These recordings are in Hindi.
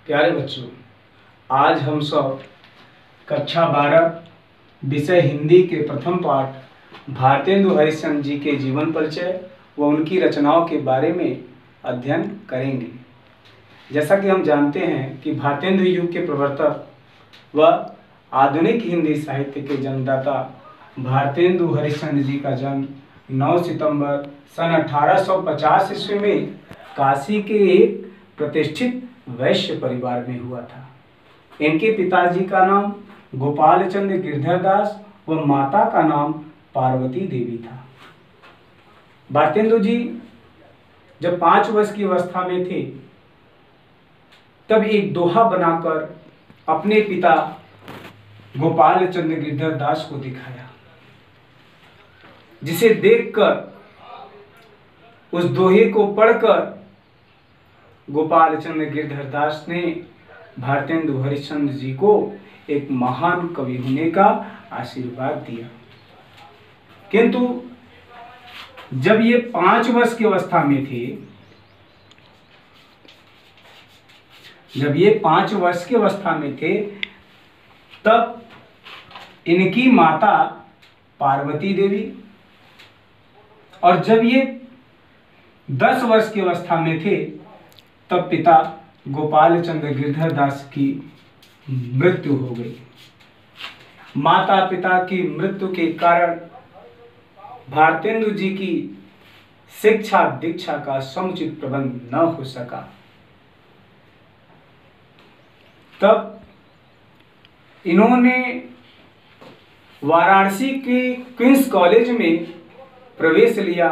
प्यारे बच्चों, आज हम सब कक्षा 12 विषय हिंदी के प्रथम पाठ भारतेंदु हरिश्चंद्र जी के जीवन परिचय व उनकी रचनाओं के बारे में अध्ययन करेंगे। जैसा कि हम जानते हैं कि भारतेंदु युग के प्रवर्तक व आधुनिक हिंदी साहित्य के जन्मदाता भारतेंदु हरिश्चंद्र जी का जन्म 9 सितंबर सन 1850 ईस्वी में काशी के एक प्रतिष्ठित वैश्य परिवार में हुआ था। इनके पिताजी का नाम गोपाल चंद्र गिरधर दास व माता का नाम पार्वती देवी था। भारतेंदु जी जब 5 वर्ष की अवस्था में थे तब एक दोहा बनाकर अपने पिता गोपाल चंद्र गिरधर दास को दिखाया, जिसे देखकर उस दोहे को पढ़कर गोपाल चंद्र गिरधर दास ने भारतेंदु हरिश्चंद्र जी को एक महान कवि होने का आशीर्वाद दिया। किंतु जब ये 5 वर्ष की अवस्था में थे, तब इनकी माता पार्वती देवी और जब ये 10 वर्ष की अवस्था में थे तब पिता गोपाल चंद्र गिरधर दास की मृत्यु हो गई। माता पिता की मृत्यु के कारण भारतेंदु जी की शिक्षा दीक्षा का समुचित प्रबंध न हो सका। तब इन्होंने वाराणसी के क्वींस कॉलेज में प्रवेश लिया,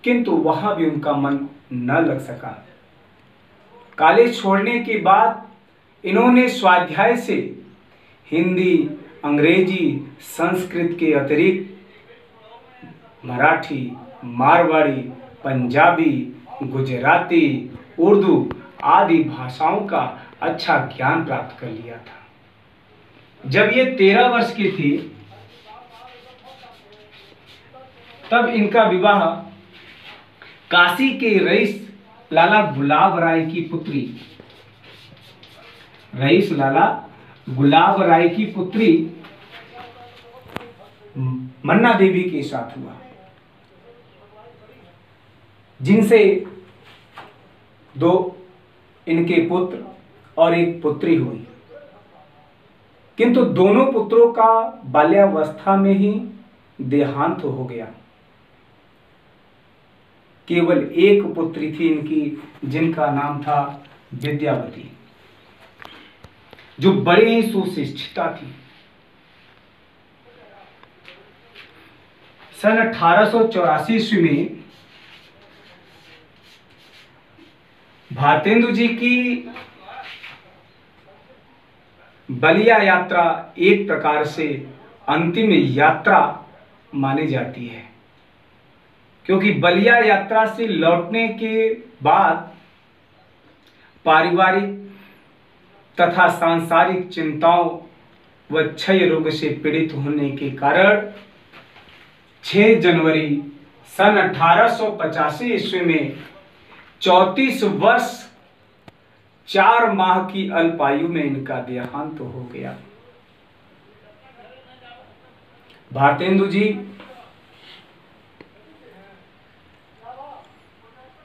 किंतु वहां भी उनका मन न लग सका। कॉलेज छोड़ने के बाद इन्होंने स्वाध्याय से हिंदी, अंग्रेजी, संस्कृत के अतिरिक्त मराठी, मारवाड़ी, पंजाबी, गुजराती, उर्दू आदि भाषाओं का अच्छा ज्ञान प्राप्त कर लिया था। जब ये 13 वर्ष की थी तब इनका विवाह काशी के रईस लाला गुलाब राय की पुत्री मन्ना देवी के साथ हुआ, जिनसे 2 इनके पुत्र और एक पुत्री हुई। किंतु दोनों पुत्रों का बाल्यावस्था में ही देहांत हो गया। केवल एक पुत्री थी इनकी, जिनका नाम था विद्यावती, जो बड़े ही सुशिक्षिता थी। सन 1884 ईस्वी में भारतेंदु जी की बलिया यात्रा एक प्रकार से अंतिम यात्रा मानी जाती है, क्योंकि बलिया यात्रा से लौटने के बाद पारिवारिक तथा सांसारिक चिंताओं व क्षय रोग से पीड़ित होने के कारण 6 जनवरी सन 1885 ईस्वी में 34 वर्ष 4 माह की अल्पायु में इनका देहांत हो गया। भारतेंदु जी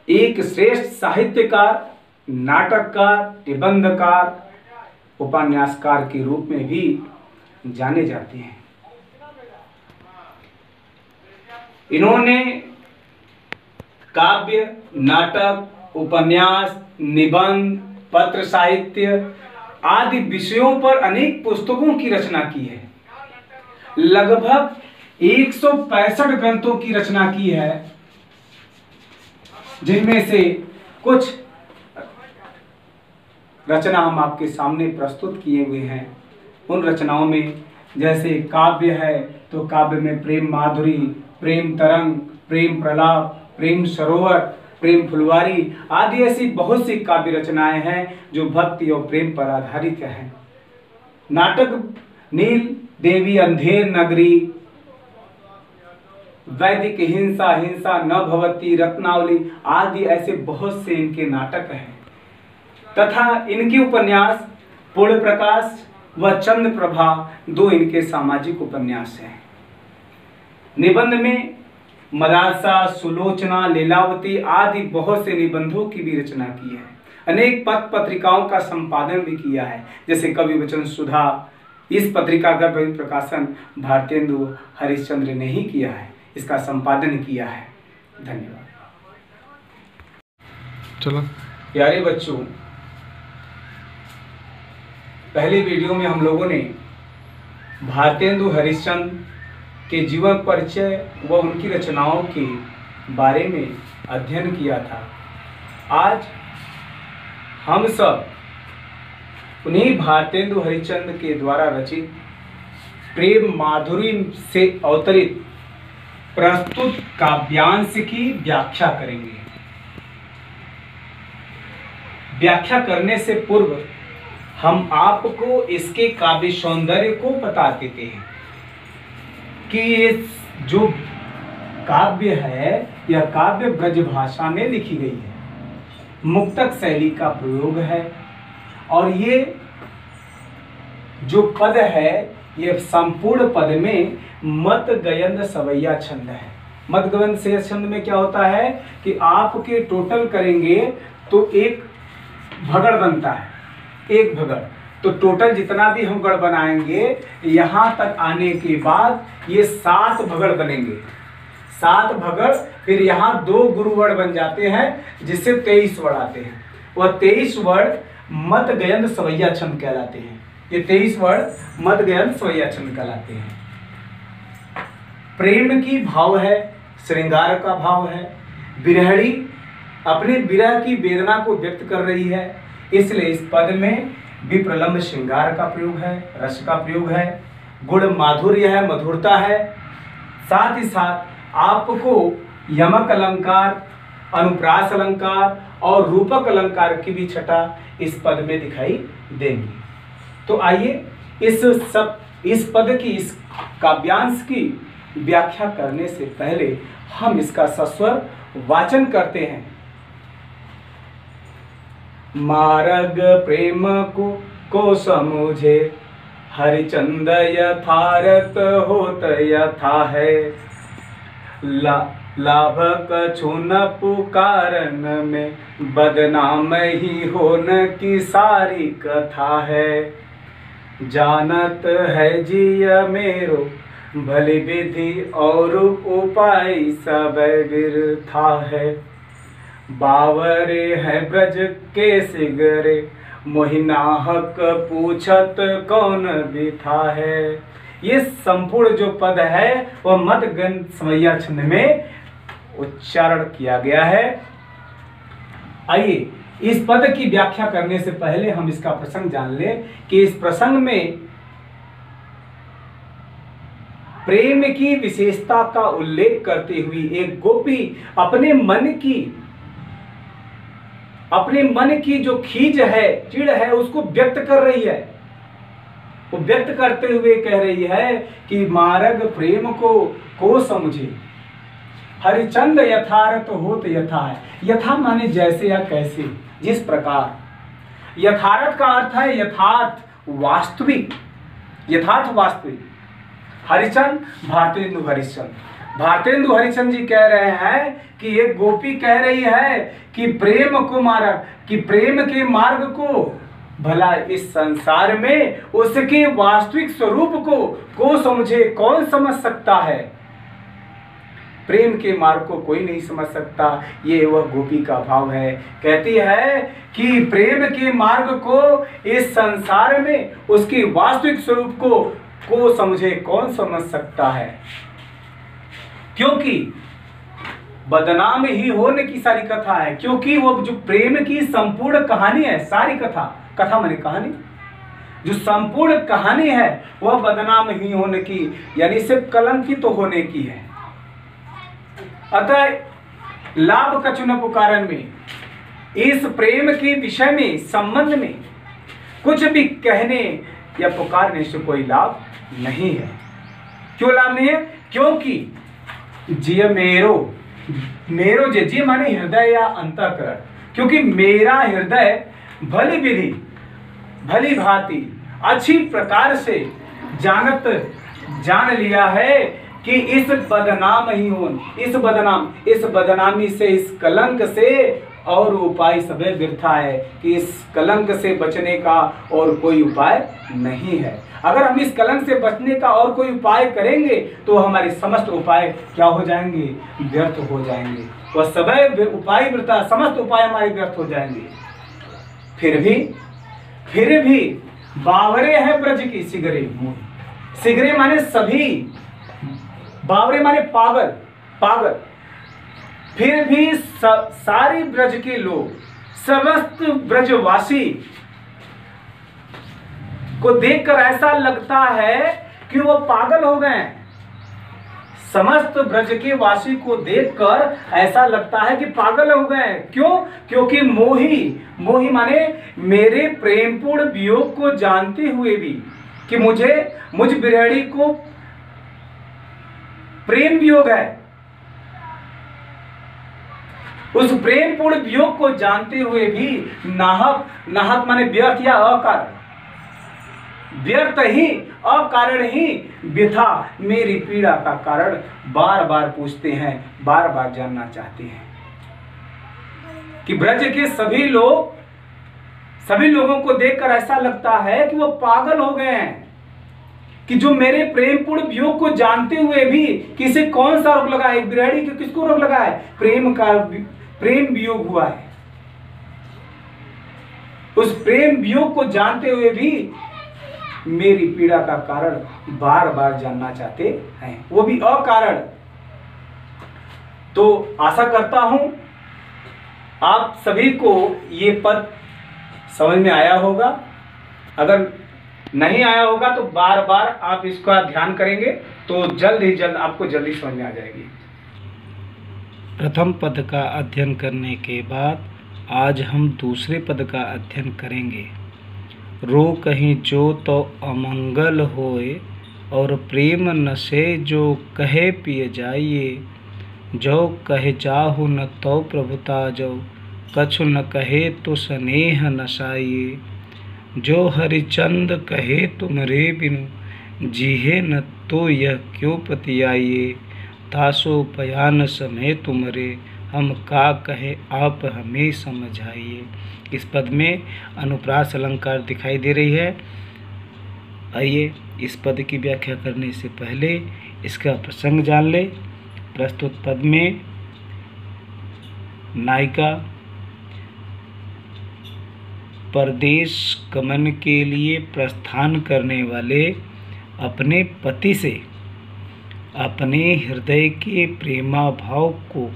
एक श्रेष्ठ साहित्यकार, नाटककार, निबंधकार, उपन्यासकार के रूप में भी जाने जाते हैं। इन्होंने काव्य, नाटक, उपन्यास, निबंध, पत्र साहित्य आदि विषयों पर अनेक पुस्तकों की रचना की है। लगभग 165 ग्रंथों की रचना की है, जिनमें से कुछ रचना हम आपके सामने प्रस्तुत किए हुए हैं। उन रचनाओं में जैसे काव्य है तो काव्य में प्रेम माधुरी, प्रेम तरंग, प्रेम प्रलाप, प्रेम सरोवर, प्रेम फुलवारी आदि ऐसी बहुत सी काव्य रचनाएं हैं जो भक्ति और प्रेम पर आधारित हैं। नाटक नील देवी अंधेर नगरी, वैदिक हिंसा हिंसा न भवती, रत्नावली आदि ऐसे बहुत से इनके नाटक हैं। तथा इनके उपन्यास पूर्ण प्रकाश व चंद्र प्रभा 2 इनके सामाजिक उपन्यास हैं। निबंध में मदारसा, सुलोचना, लीलावती आदि बहुत से निबंधों की भी रचना की है। अनेक पत्र पत्रिकाओं का संपादन भी किया है, जैसे कवि वचन सुधा। इस पत्रिका का प्रकाशन भारतेंदु हरिश्चंद्र ने ही किया है, इसका संपादन किया है। धन्यवाद। चलो प्यारे बच्चों, पहले वीडियो में हम लोगों ने भारतेंदु हरिश्चंद्र के जीवन परिचय व उनकी रचनाओं के बारे में अध्ययन किया था। आज हम सब उन्हीं भारतेंदु हरिश्चंद्र के द्वारा रचित प्रेम माधुरी से अवतरित प्रस्तुत काव्यांश की व्याख्या करेंगे। व्याख्या करने से पूर्व हम आपको इसके काव्य सौंदर्य को बता देते हैं कि ये जो काव्य है यह काव्य ब्रज भाषा में लिखी गई है, मुक्तक शैली का प्रयोग है और ये जो पद है ये संपूर्ण पद में मत गयंद सवैया छंद है। मत गयंद सवैया छंद में क्या होता है कि आपके टोटल करेंगे तो एक भगड़ बनता है, एक भगड़। तो टोटल जितना भी हम गढ़ बनाएंगे यहाँ तक आने के बाद ये 7 भगड़ बनेंगे। 7 भगड़, फिर यहाँ 2 गुरुवर्ण बन जाते हैं जिससे 23 वर्ण आते हैं। वह 23 वर्ण मत गयंद सवैया छंद कहलाते हैं। ये 23 वर्ण मत गयंद सवैया छंद कहलाते हैं। प्रेम की भाव है, श्रृंगार का भाव है। बिरहड़ी अपने विरह की वेदना को व्यक्त कर रही है, इसलिए इस पद में विप्रलंब श्रृंगार का प्रयोग है, रस का प्रयोग है, गुण माधुर्य है, मधुरता है। साथ ही साथ आपको यमक अलंकार, अनुप्रास अलंकार और रूपक अलंकार की भी छटा इस पद में दिखाई देंगी। तो आइए इस पद की, इस काव्यांश की व्याख्या करने से पहले हम इसका सस्वर वाचन करते हैं। मार्ग प्रेम को समझे हरिचंद यथारथ होत यथा है। लाभ कछु न पुकारन में बदनाम ही होन की सारी कथा है। जानत है जिय मेरो भली विधि और उपाय सब बिरथा है। बावरे है ब्रज के सिगरे मोहिनाहक पूछत कौन बिथा है। ये संपूर्ण जो पद है वह मत गयंद सवैया छंद में उच्चारण किया गया है। आइए इस पद की व्याख्या करने से पहले हम इसका प्रसंग जान लें कि इस प्रसंग में प्रेम की विशेषता का उल्लेख करते हुए एक गोपी अपने मन की जो खीज है, चिढ़ है, उसको व्यक्त कर रही है। वो व्यक्त करते हुए कह रही है कि मार्ग प्रेम को समझे हरिचंद यथार्थ होत यथा है। यथा माने जैसे या कैसे, जिस प्रकार। यथार्थ का अर्थ है यथार्थ, वास्तविक, यथार्थ वास्तविक। हरिचंद भारतेंदु हरिश्चंद्र। भारतेंदु हरिश्चंद्र जी कह रहे हैं कि एक गोपी कह रही है कि प्रेम के मार्ग को, भला इस संसार में उसके वास्तविक स्वरूप को समझे, कौन समझ सकता है। प्रेम के मार्ग को कोई नहीं समझ सकता, ये वह गोपी का भाव है। कहती है कि प्रेम के मार्ग को इस संसार में उसके वास्तविक स्वरूप को समझे, कौन समझ सकता है। क्योंकि बदनाम ही होने की सारी कथा है, क्योंकि वो जो प्रेम की संपूर्ण कहानी है, सारी कथा माने कहानी, जो संपूर्ण कहानी है वह बदनाम ही होने की, यानी सिर्फ कलंकित तो होने की है। अतः लाभ कछु न पुकारन में, इस प्रेम के विषय में, संबंध में कुछ भी कहने या पुकारने से कोई लाभ नहीं है। क्यों लाभ नहीं है? क्योंकि जिय मेरो जे, जी माने हृदय या अंतःकरण, क्योंकि मेरा हृदय भली विधि भली भांति अच्छी प्रकार से जान लिया है कि इस बदनाम ही हो, इस बदनामी से, इस कलंक से और उपाय सबे वृथा है, कि इस कलंक से बचने का और कोई उपाय नहीं है। अगर हम इस कलंक से बचने का और कोई उपाय करेंगे तो हमारे समस्त उपाय क्या हो जाएंगे? व्यर्थ हो जाएंगे। वह सबे उपाय वृथा, समस्त उपाय हमारे व्यर्थ हो जाएंगे। फिर भी बावरे है ब्रज की सिगरे मोहि। सिगरे माने सभी, बावरे माने पागल। फिर भी सारी ब्रज के लोग, समस्त ब्रजवासी को देखकर ऐसा लगता है कि वो पागल हो गए। समस्त ब्रज के वासी को देखकर ऐसा लगता है कि पागल हो गए। क्यों? क्योंकि मोही माने मेरे प्रेमपूर्ण वियोग को जानते हुए भी, कि मुझ बिरहड़ी को प्रेम वियोग है, उस प्रेमपूर्ण वियोग को जानते हुए भी नाहक माने व्यर्थ या अकारण, व्यर्थ ही अकारण ही व्यथा मेरी पीड़ा का कारण बार बार पूछते हैं, बार बार जानना चाहते हैं। कि ब्रज के सभी लोगों को देखकर ऐसा लगता है कि वो पागल हो गए हैं, कि जो मेरे प्रेमपूर्ण वियोग को जानते हुए भी, किसे कौन सा रोग लगा है? एक बिरहड़ी को किसको रोग लगा है? प्रेम वियोग हुआ है। उस प्रेम वियोग को जानते हुए भी मेरी पीड़ा का कारण बार बार जानना चाहते हैं, वो भी अकारण। तो आशा करता हूं आप सभी को ये पद समझ में आया होगा। अगर नहीं आया होगा तो बार बार आप इसका ध्यान करेंगे तो जल्द आपको जल्दी समझ में आ जाएगी। प्रथम पद का अध्ययन करने के बाद आज हम दूसरे पद का अध्ययन करेंगे। रो कहीं जो तो अमंगल होए, और प्रेम नशे जो कहे पिय जाइए। जो कहे चाहु न तो प्रभुता जो, कछु न कहे तो स्नेह नशाइए। जो हरिचंद कहे तुमरे बिनु, जीहे न तो यह क्यों पतियाइए। तासो पयान समय तुमरे, हम का कहे आप हमें समझाइए। इस पद में अनुप्रास अलंकार दिखाई दे रही है। आइए इस पद की व्याख्या करने से पहले इसका प्रसंग जान ले। प्रस्तुत पद में नायिका परदेश गमन के लिए प्रस्थान करने वाले अपने पति से अपने हृदय के प्रेमा भाव को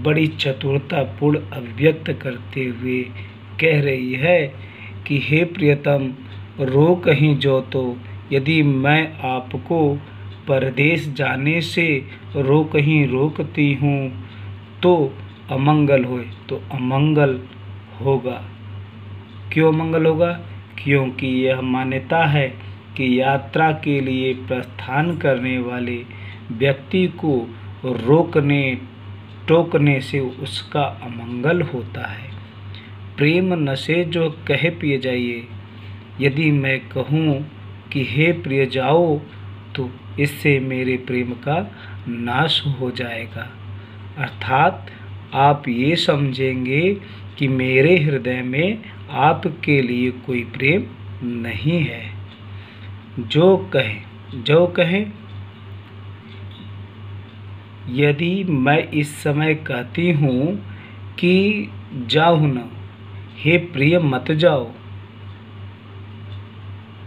बड़ी चतुरतापूर्ण अभिव्यक्त करते हुए कह रही है कि हे प्रियतम, रो कहीं जो तो, यदि मैं आपको परदेश जाने से रो कहीं रोकती हूँ तो अमंगल होए, तो अमंगल होगा। क्यों अमंगल होगा? क्योंकि यह मान्यता है कि यात्रा के लिए प्रस्थान करने वाले व्यक्ति को रोकने टोकने से उसका अमंगल होता है। प्रेम नशे जो कहे पिए जाइए, यदि मैं कहूँ कि हे प्रिय जाओ, तो इससे मेरे प्रेम का नाश हो जाएगा। अर्थात आप ये समझेंगे कि मेरे हृदय में आपके लिए कोई प्रेम नहीं है। जो कहें यदि मैं इस समय कहती हूँ कि जाओ न, हे प्रिय मत जाओ,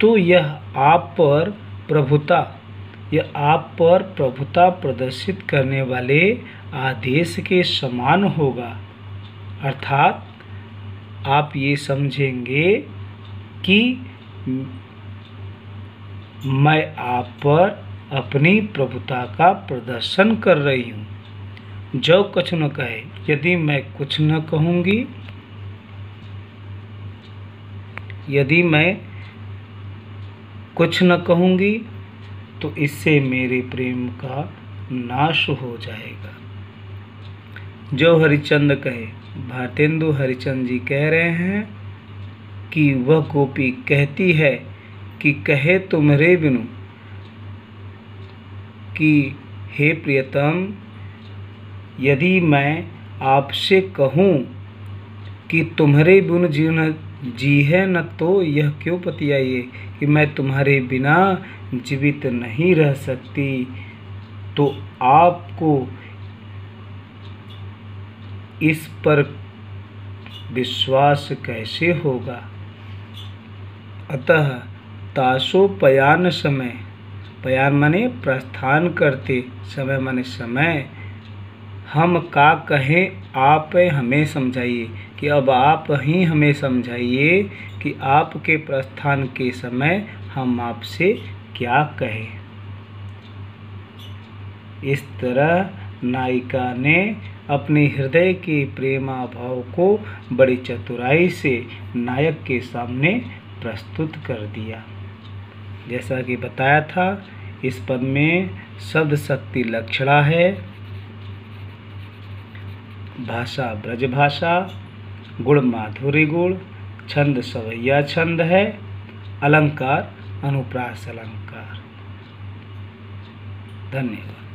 तो यह आप पर प्रभुता प्रदर्शित करने वाले आदेश के समान होगा। अर्थात आप ये समझेंगे कि मैं आप पर अपनी प्रभुता का प्रदर्शन कर रही हूँ। जो कुछ न कहे, यदि मैं कुछ न कहूँगी, यदि मैं कुछ न कहूँगी तो इससे मेरे प्रेम का नाश हो जाएगा। जो हरिचंद कहे, भारतेंदु हरिचंद जी कह रहे हैं कि वह गोपी कहती है कि कहे तुम्हारे बिनु कि हे प्रियतम, यदि मैं आपसे कहूँ कि तुम्हारे बिनु जीवन जी है न, तो यह क्यों पतियाइए कि मैं तुम्हारे बिना जीवित नहीं रह सकती, तो आपको इस पर विश्वास कैसे होगा। अतः तासो पयान समय, पयान माने प्रस्थान करते समय माने समय, हम का कहें आप हमें समझाइए, कि अब आप ही हमें समझाइए कि आपके प्रस्थान के समय हम आपसे क्या कहें। इस तरह नायिका ने अपने हृदय के प्रेमाभाव को बड़ी चतुराई से नायक के सामने प्रस्तुत कर दिया। जैसा कि बताया था, इस पद में शब्द शक्ति लक्षणा है, भाषा ब्रज भाषा, गुण माधुर्य गुण, छंद सवैया छंद है, अलंकार अनुप्रास अलंकार। धन्यवाद।